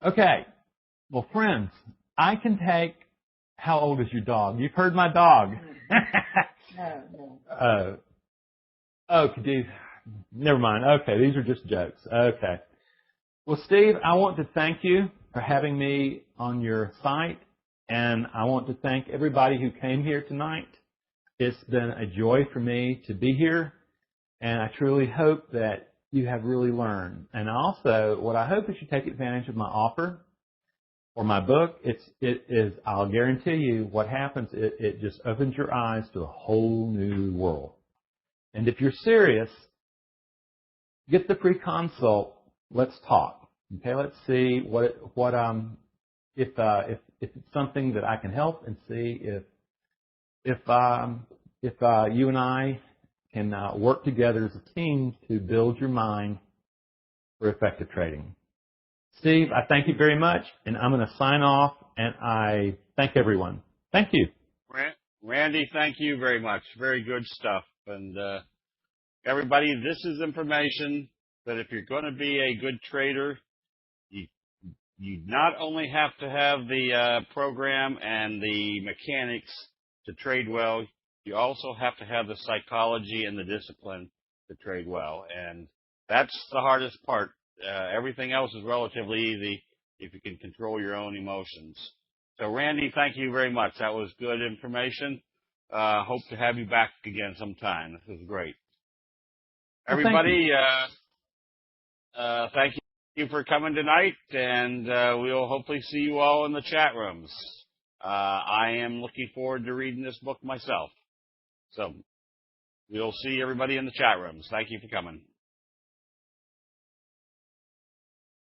Okay. Well, friends, I can take... How old is your dog? You've heard my dog. No. Never mind. Okay, these are just jokes. Okay. Well, Steve, I want to thank you for having me on your site, and I want to thank everybody who came here tonight. It's been a joy for me to be here, and I truly hope that you have really learned. And also, what I hope is you take advantage of my offer or my book. I'll guarantee you what happens, it just opens your eyes to a whole new world. And if you're serious, get the free consult. Let's talk. Okay, let's see if it's something that I can help, and see if you and I can work together as a team to build your mind for effective trading. Steve, I thank you very much, and I'm going to sign off, and I thank everyone. Thank you. Randy, thank you very much. Very good stuff. And everybody, this is information that if you're going to be a good trader, you not only have to have the program and the mechanics to trade well, you also have to have the psychology and the discipline to trade well. And that's the hardest part. Everything else is relatively easy if you can control your own emotions. So, Randy, thank you very much. That was good information. Hope to have you back again sometime. This was great. Everybody, thank you for coming tonight, and we'll hopefully see you all in the chat rooms. I am looking forward to reading this book myself. So we'll see everybody in the chat rooms. Thank you for coming.